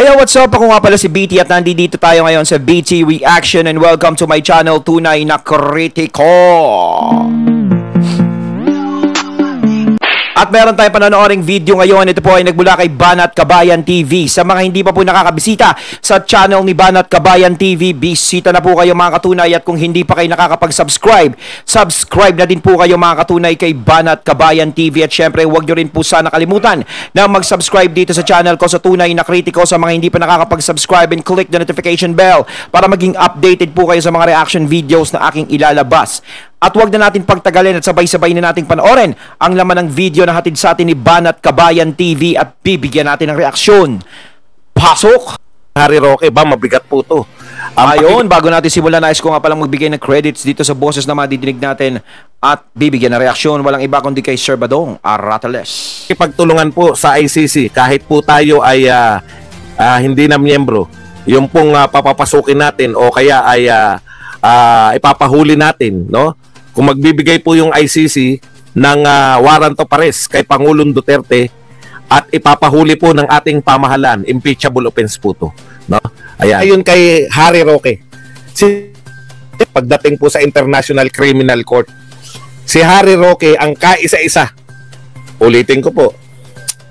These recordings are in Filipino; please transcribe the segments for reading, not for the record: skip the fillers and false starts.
Yo, what's up? Ako nga pala si BT at nandito tayo ngayon sa BT Reaction and welcome to my channel, Tunay na Kritiko. At meron tayong panonooring video ngayon. Ito po ay nagmula kay Banat Kabayan TV. Sa mga hindi pa po nakakabisita sa channel ni Banat Kabayan TV, bisita na po kayo mga katunay. At kung hindi pa kayo nakakapag-subscribe, subscribe na din po kayo mga katunay kay Banat Kabayan TV. At syempre, huwag nyo rin po sana kalimutan na mag-subscribe dito sa channel ko sa Tunay na Kritiko. Sa mga hindi pa nakakapag-subscribe, and click the notification bell para maging updated po kayo sa mga reaction videos na aking ilalabas. At huwag na natin pagtagalin at sabay-sabay na nating panoorin ang laman ng video na hatid sa atin ni Banat Kabayan TV at bibigyan natin ng reaksyon. Pasok! Harry Roque ba? Mabigat po to. Ayun, bago natin simulan, nais ko nga palang magbigay ng credits dito sa boses na madidinig natin at bibigyan ng reaksyon. Walang iba kundi kay Sir Badong Aratales. Ipagtulungan po sa ICC kahit po tayo ay hindi na miyembro. Yung pong papapasukin natin o kaya ay ipapahuli natin, no? Kung magbibigay po yung ICC ng warrant of arrest kay Pangulong Duterte at ipapahuli po ng ating pamahalaan, impeachable offense po to, no? Ayan. Ayun kay Harry Roque. Pagdating po sa International Criminal Court, si Harry Roque ang kaisa-isa. Ulitin ko po.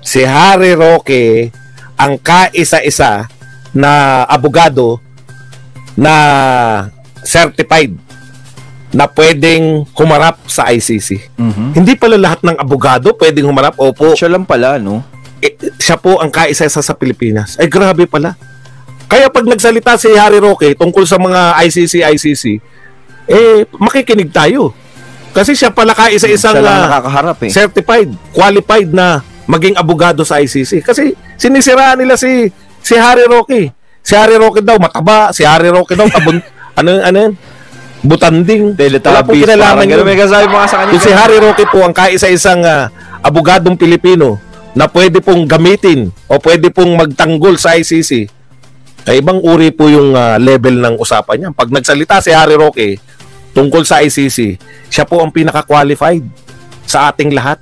Si Harry Roque ang kaisa-isa na abogado na certified na pwedeng humarap sa ICC. Hindi pala lahat ng abogado pwedeng humarap. Opo. Siya lang pala, no? Siya po ang kaisa-isa sa Pilipinas. Ay, grabe pala. Kaya pag nagsalita si Harry Roque tungkol sa mga ICC, makikinig tayo. Kasi siya pala kaisa-isang nakakaharap, certified, qualified na maging abogado sa ICC. Kasi sinisiraan nila si Harry Roque. Si Harry Roque daw mataba, si Harry Roque daw ano butanding. Wala po kinalaman yun. Kung si Harry Roque po ang kaisa-isang abogadong Pilipino na pwede pong gamitin o pwede pong magtanggol sa ICC, ay ibang uri po yung level ng usapan niya. Pag nagsalita si Harry Roque tungkol sa ICC, siya po ang pinaka-qualified sa ating lahat.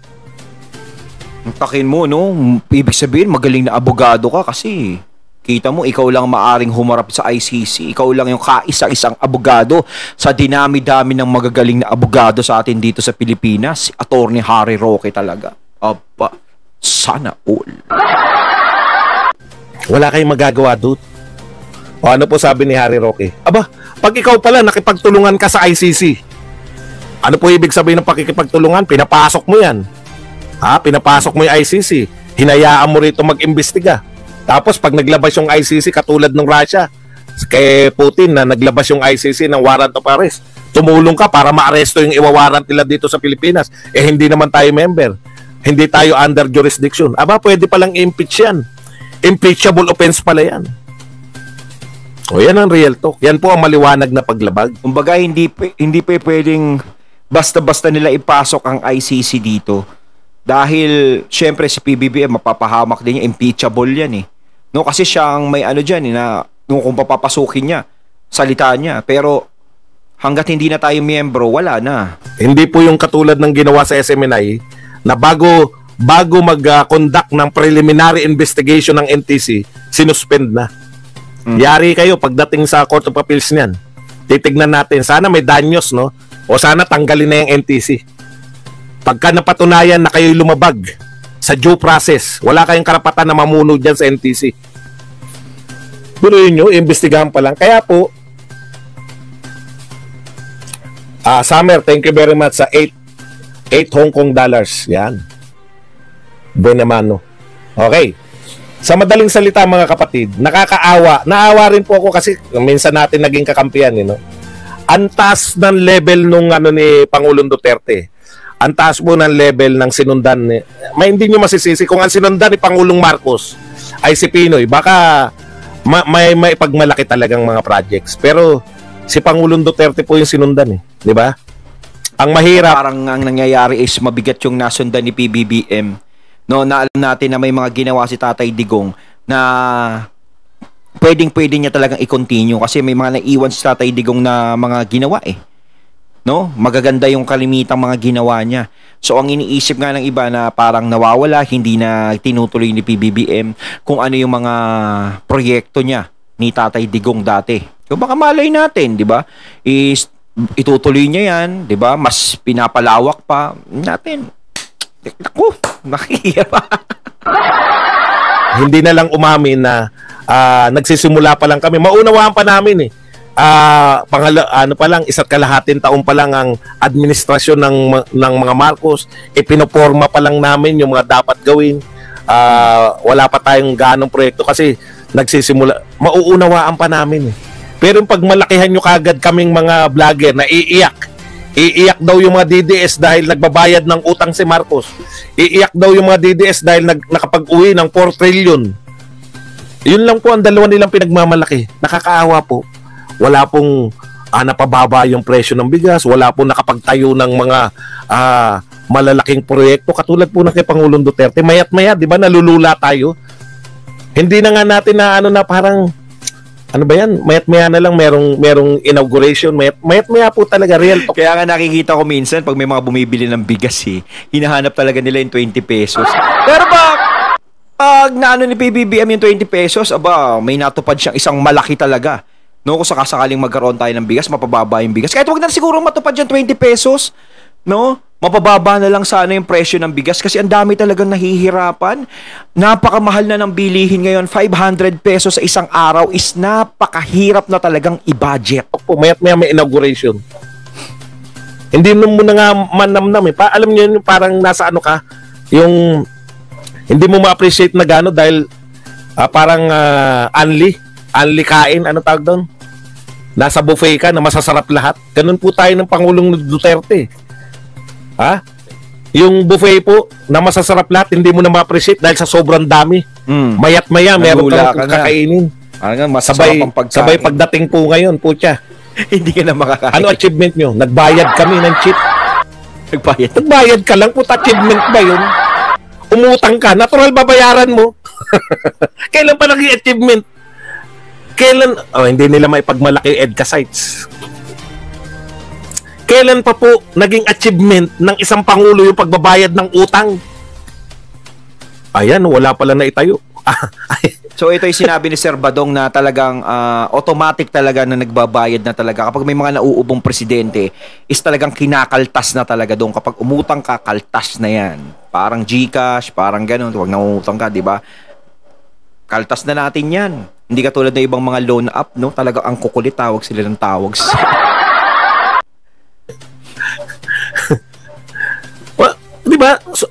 Takin mo, no? Ibig sabihin, magaling na abogado ka kasi kita mo, ikaw lang maaring humarap sa ICC. Ikaw lang yung kaisa-isang abogado sa dinami-dami ng magagaling na abogado sa atin dito sa Pilipinas. Si Attorney Harry Roque talaga. Aba, sana all. Wala kayong magagawa, dude. O ano po sabi ni Harry Roque? Aba, pag ikaw pala nakipagtulungan ka sa ICC, ano po ibig sabihin ng pakikipagtulungan? Pinapasok mo yan. Pinapasok mo yung ICC. Hinayaan mo rito mag-imbestiga. Tapos pag naglabas yung ICC katulad ng Russia kay Putin na naglabas yung ICC ng warrant of arrest, tumulong ka para maaresto yung iwawarrant nila dito sa Pilipinas. Hindi naman tayo member. Hindi tayo under jurisdiction. Aba, pwede palang impeach yan. Impeachable offense pala yan. O yan ang real talk. Yan po ang maliwanag na paglabag. Kumbaga, hindi pwedeng basta-basta nila ipasok ang ICC dito. Dahil, syempre, si PBBM, mapapahamak din niya. Impeachable yan eh. No, kasi siya ang may ano dyan, na kung papapasukin niya, salita niya. Pero hanggat hindi na tayo miyembro, wala na. Hindi po yung katulad ng ginawa sa SMNI na bago mag-conduct ng preliminary investigation ng NTC, sinuspend na. Yari kayo pagdating sa Court of Appeals niyan. Titignan natin. Sana may danyos, no? O sana tanggalin na yung NTC. Pagka napatunayan na kayo'y lumabag sa due process, wala kayong karapatan na mamuno dyan sa NTC. Pero yun nyo, imbestigahan pa lang. Kaya po, Summer, thank you very much sa 8 Hong Kong dollars. Yan. Buenamano. Okay. Sa madaling salita mga kapatid, nakakaawa. Naawa rin po ako kasi minsan natin naging kakampihan. Ang taas ng level nung ni Pangulong Duterte. Ang taas po ng level ng sinundan. May hindi nyo masisisi. Kung ang sinundan ni Pangulong Marcos ay si Pinoy, baka may pagmalaki talagang mga projects. Pero si Pangulong Duterte po yung sinundan di ba? Ang mahirap. Parang ang nangyayari is mabigat yung nasundan ni PBBM. No, na alam natin na may mga ginawa si Tatay Digong na pwede niya talagang i-continue kasi may mga naiwan si Tatay Digong na mga ginawa no? Magaganda yung kalimitang mga ginawa niya. So ang iniisip nga ng iba na parang nawawala, hindi na tinutuloy ni PBBM kung ano yung mga proyekto niya ni Tatay Digong dati. So baka malay natin, 'di ba? Itutuloy niya 'yan, 'di ba? Mas pinapalawak pa natin. Naku, nakikiyama. Hindi na lang umamin na nagsisimula pa lang kami. Maunawaan pa namin eh. Ano pa lang, 1.5 taon pa lang ang administrasyon ng mga Marcos. Pinoporma pa lang namin yung mga dapat gawin. Wala pa tayong ganong proyekto kasi nagsisimula. Mauunawaan pa namin eh. Pero pag malakihan nyo kagad kaming mga vlogger na iiyak daw yung mga DDS dahil nagbabayad ng utang si Marcos. Iiyak daw yung mga DDS dahil nakapag-uwi ng 4 trillion. Yun lang po ang dalawa nilang pinagmamalaki. Nakakaawa po. Wala pong napababa yung presyo ng bigas. Wala pong nakapagtayo ng mga malalaking proyekto. Katulad po ng kay Pangulong Duterte. Mayat-maya, di ba, nalulula tayo. Hindi na nga natin na parang ano ba yan? Mayat-maya na lang merong inauguration. Mayat-maya po talaga real talk. Kaya nga nakikita ko minsan pag may mga bumibili ng bigas hinahanap talaga nila yung 20 pesos. Pero pag naano ni PBBM yung 20 pesos, may natupad siyang isang malaki talaga. No, kung sakasakaling magkaroon tayo ng bigas, mapababa yung bigas. Kahit wag na siguro matupad yung 20 pesos, no? Mapababa na lang sana yung presyo ng bigas kasi ang dami talagang nahihirapan. Napakamahal na ng bilihin ngayon. 500 pesos sa isang araw is napakahirap na talagang i-budget. Po, mayat-maya may inauguration. Hindi mo na nga manamnam eh. Alam niyo yun, parang nasa ano ka, yung hindi mo ma-appreciate na gano dahil parang unli kain, ano tawag doon? Nasa buffet ka na masasarap lahat. Ganun po tayo ng Pangulong Duterte. Yung buffet po na masasarap lahat, hindi mo na ma-appreciate dahil sa sobrang dami. Mayat-maya, meron kang kakainin. Sabay pagdating po ngayon, putya. Hindi ka na makakain. Ano achievement nyo? Nagbayad kami ng cheat. Nagbayad ka lang, puta, achievement ba yun? Umutang ka, natural babayaran mo. Kailan pa naging achievement? Kailan, hindi nila maipagmalaki EDCA sites. Kailan pa po naging achievement ng isang pangulo yung pagbabayad ng utang? Ayan, wala pala na itayo. So ito yung sinabi ni Sir Badong na talagang automatic talaga na nagbabayad na talaga. Kapag may mga nauubong presidente, is talagang kinakaltas na talaga doon. Kapag umutang ka, kaltas na yan. Parang GCash, parang ganun. Huwag na umutang ka, di ba? Kaltas na natin yan. Hindi katulad ng ibang mga loan app, no? Talaga ang kukulit, tawag sila ng tawag. Di ba? So,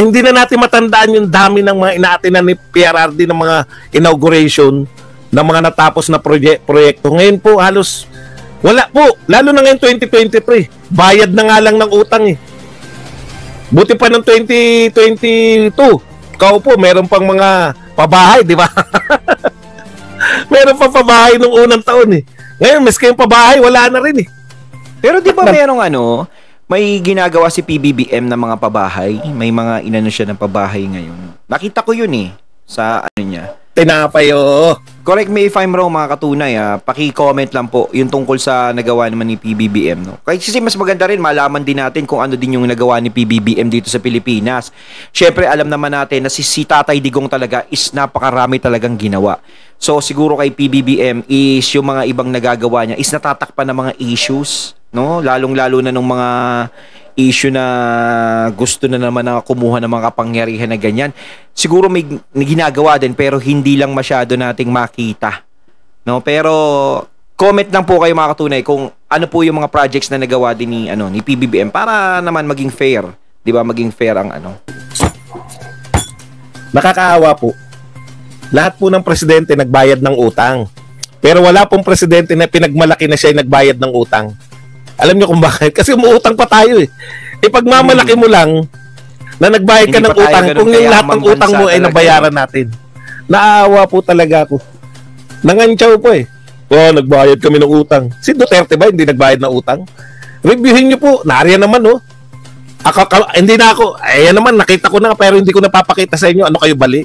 hindi na natin matandaan yung dami ng mga inaatinan ni PRRD ng mga inauguration ng mga natapos na proyekto. Ngayon po halos wala po. Lalo na ngayon 2023. Bayad na nga lang ng utang eh. Buti pa ng 2022. Ikaw po, meron pang mga pabahay, di ba? Meron pang pabahay nung unang taon eh. Ngayon, miski yung pabahay, wala na rin eh. Pero di ba merong may ginagawa si PBBM ng mga pabahay? May mga inano siya ng pabahay ngayon. Nakita ko yun sa niya. Tinapay, Correct me if I'm wrong, mga katunay. Paki-comment lang po yung tungkol sa nagawa naman ni PBBM. No? Kasi mas maganda rin, malaman din natin kung ano din yung nagawa ni PBBM dito sa Pilipinas. Siyempre, alam naman natin na si Tatay Digong talaga is napakarami talagang ginawa. So, siguro kay PBBM is yung mga ibang nagagawa niya is natatakpan ng mga issues. No? Lalong-lalo na nung mga issue na gusto na naman na kumuha ng mga kapangyarihan na ganyan. Siguro may ginagawa din pero hindi lang masyado nating makita. No? Pero comment lang po kayo mga katunay kung ano po yung mga projects na nagawa din ni PBBM para naman maging fair. 'Di ba? Maging fair ang Nakakaawa po. Lahat po ng presidente nagbayad ng utang. Pero wala pong presidente na pinagmalaki na siya ay nagbayad ng utang. Alam niyo kung bakit? Kasi umuutang pa tayo eh. Pagmamalaki mo lang na nagbayad ka ng utang, kung yung lahat ng utang mo ay nabayaran natin. Naawa po talaga ako. Nangantsaw po eh. Nagbayad kami ng utang. Si Duterte ba hindi nagbayad ng utang? Reviewin niyo po. Nariyan naman hindi na ako. Ayan naman, nakita ko na pero hindi ko napapakita sa inyo. Ano kayo bali?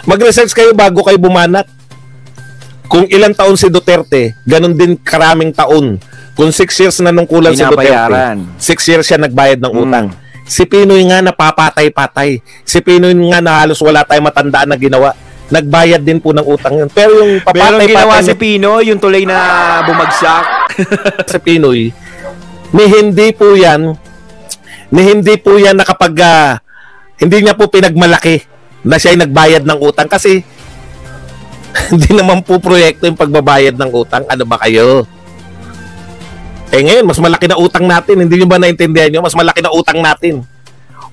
Mag-research kayo bago kayo bumanat. Kung ilang taon si Duterte, ganun din karaming taon Kung 6 years na nung kulang si Duterte, Binabayaran. 6 years siya nagbayad ng utang. Si Pinoy nga napapatay-patay. Si Pinoy nga na halos wala tayong matandaan na ginawa. Nagbayad din po ng utang yun. Pero yung Pero ang ginawa papatay-patay si Pino, yung tulay na bumagsak. sa Pinoy, ni hindi po yan nakapag hindi niya po pinagmalaki na siya ay nagbayad ng utang kasi hindi naman po proyekto yung pagbabayad ng utang. Ano ba kayo? Ngayon, mas malaki na utang natin. Hindi nyo ba naintindihan nyo? Mas malaki na utang natin.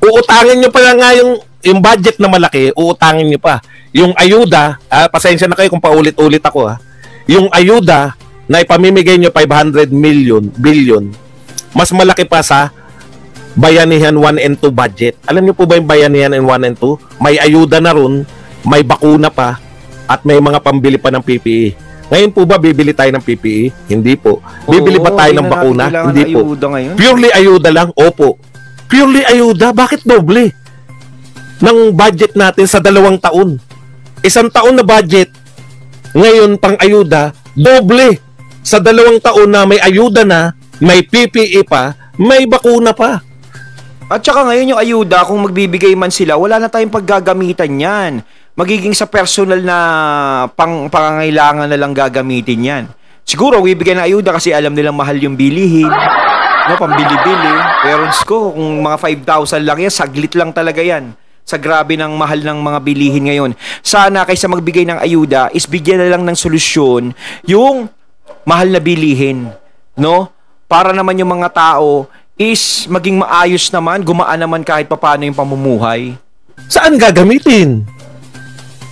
Uutangin nyo pa nga yung budget na malaki, uutangin nyo pa. Yung ayuda, pasensya na kayo kung paulit-ulit ako. Yung ayuda na ipamimigay nyo 500 billion, mas malaki pa sa Bayanihan 1 and 2 budget. Alam nyo po ba yung Bayanihan 1 and 2? May ayuda na ron, may bakuna pa, at may mga pambili pa ng PPE. Ngayon po ba bibili tayo ng PPE? Hindi po. Bibili ba tayo ng bakuna? Hindi po. Purely ayuda lang? Opo. Purely ayuda? Bakit doble? Ng budget natin sa 2 taon. 1 taon na budget. Ngayon pang ayuda, doble. Sa 2 taon na may ayuda na, may PPE pa, may bakuna pa. At saka ngayon yung ayuda, kung magbibigay man sila, wala na tayong paggagamitan yan. Magiging sa personal na pangangailangan na lang gagamitin yan. Siguro, bibigyan ng ayuda kasi alam nilang mahal yung bilihin. No, pambili-bili. Pero ko, kung mga 5,000 lang yan, saglit lang talaga yan. Sa grabe ng mahal ng mga bilihin ngayon. Sana kaysa magbigay ng ayuda, is bigyan na lang ng solusyon yung mahal na bilihin. No? Para naman yung mga tao is maging maayos naman, gumaan naman kahit papaano yung pamumuhay. Saan gagamitin?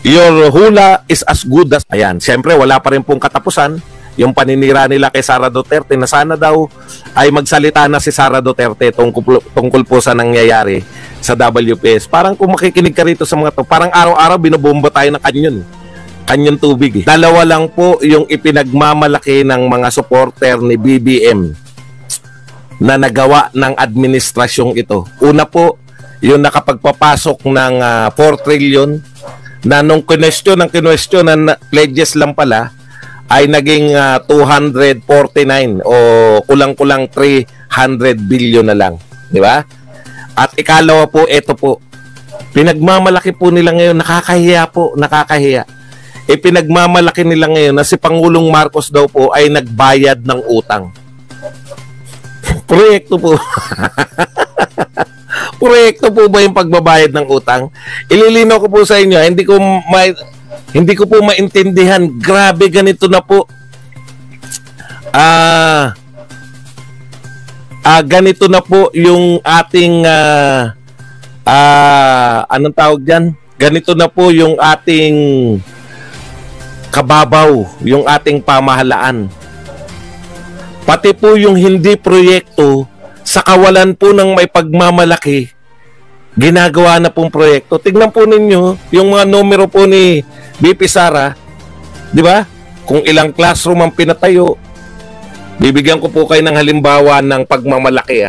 Your hula is as good as... Ayan, siyempre wala pa rin pong katapusan yung paninira nila kay Sara Duterte na sana daw ay magsalita na si Sara Duterte tungkol po sa nangyayari sa WPS. Parang kung makikinig ka rito sa mga to, parang araw-araw binobomba tayo ng kanyon tubig. 2 lang po yung ipinagmamalaki ng mga supporter ni BBM na nagawa ng administrasyong ito. Una po, yung nakapagpapasok ng 4 trillion na nung kinwestiyon na pledges lang pala ay naging 249 o kulang-kulang 300 billion na lang. Di ba? At ikalawa po, ito po. Pinagmamalaki po nila ngayon, nakakahiya. Pinagmamalaki nila ngayon na si Pangulong Marcos daw po ay nagbayad ng utang. Proyekto po. Proyekto po ba yung pagbabayad ng utang? Ililinaw ko po sa inyo, hindi ko po maintindihan. Grabe, ganito na po. Ganito na po yung ating anong tawag diyan? Ganito na po yung ating kababaw, yung ating pamahalaan. Pati po yung hindi proyekto, sa kawalan po ng may pagmamalaki, ginagawa na pong proyekto. Tignan po ninyo yung mga numero po ni BP Sara, di ba? Kung ilang classroom ang pinatayo. Bibigyan ko po kayo ng halimbawa ng pagmamalaki.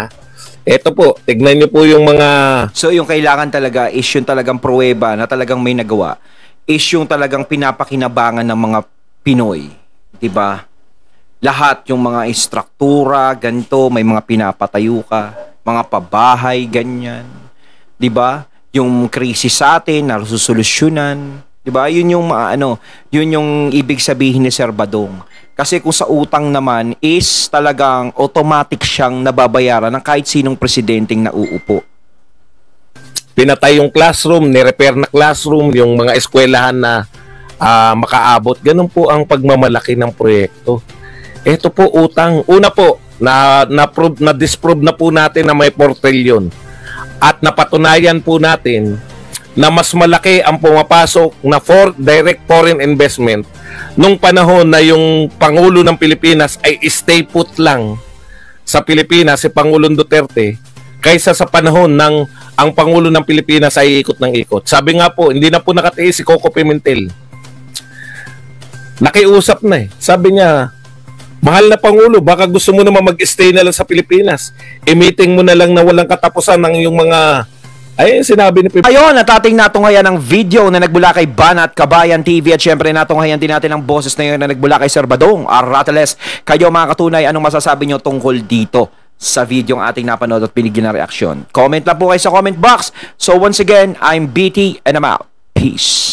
Ito po, tignan nyo po yung mga... So yung kailangan talaga is yung talagang pruweba na talagang may nagawa, is yung talagang pinapakinabangan ng mga Pinoy. Di ba? Lahat yung mga istruktura, ganito, may mga pinapatayo ka, mga pabahay, ganyan. 'Di ba? Yung krisis sa atin na susolusyonan, 'di ba? Yun yung ibig sabihin ni Sir Badong. Kasi kung sa utang naman is talagang automatic siyang nababayaran ng kahit sinong presidenteng nauupo. Pinatay yung classroom, ni-repair na classroom, yung mga eskwelahan na makaabot. Ganun po ang pagmamalaki ng proyekto. Ito po utang. Una po, na-disprove na po natin na may 4 trillion. At napatunayan po natin na mas malaki ang pumapasok na direct foreign investment nung panahon na yung Pangulo ng Pilipinas ay stay put lang sa Pilipinas, si Pangulong Duterte, kaysa sa panahon ng ang Pangulo ng Pilipinas ay ikot ng ikot. Sabi nga po, hindi na po nakatiis si Coco Pimentel. Nakiusap na eh. Sabi niya, mahal na Pangulo, baka gusto mo naman mag-stay na lang sa Pilipinas. I-meeting mo na lang na walang katapusan ng yung mga Ay, sinabi ni Pipi. Ayun, at ating natunghayan ng video na nagbula kay Banat Kabayan TV at syempre natunghayan din natin ang boses na yun na nagbula kay Sir Badong Arrateles. Kayo mga katunay, anong masasabi nyo tungkol dito sa video ng ating napanood at binigyan ng reaksyon? Comment lang po kayo sa comment box. So once again, I'm BT and I'm out. Peace.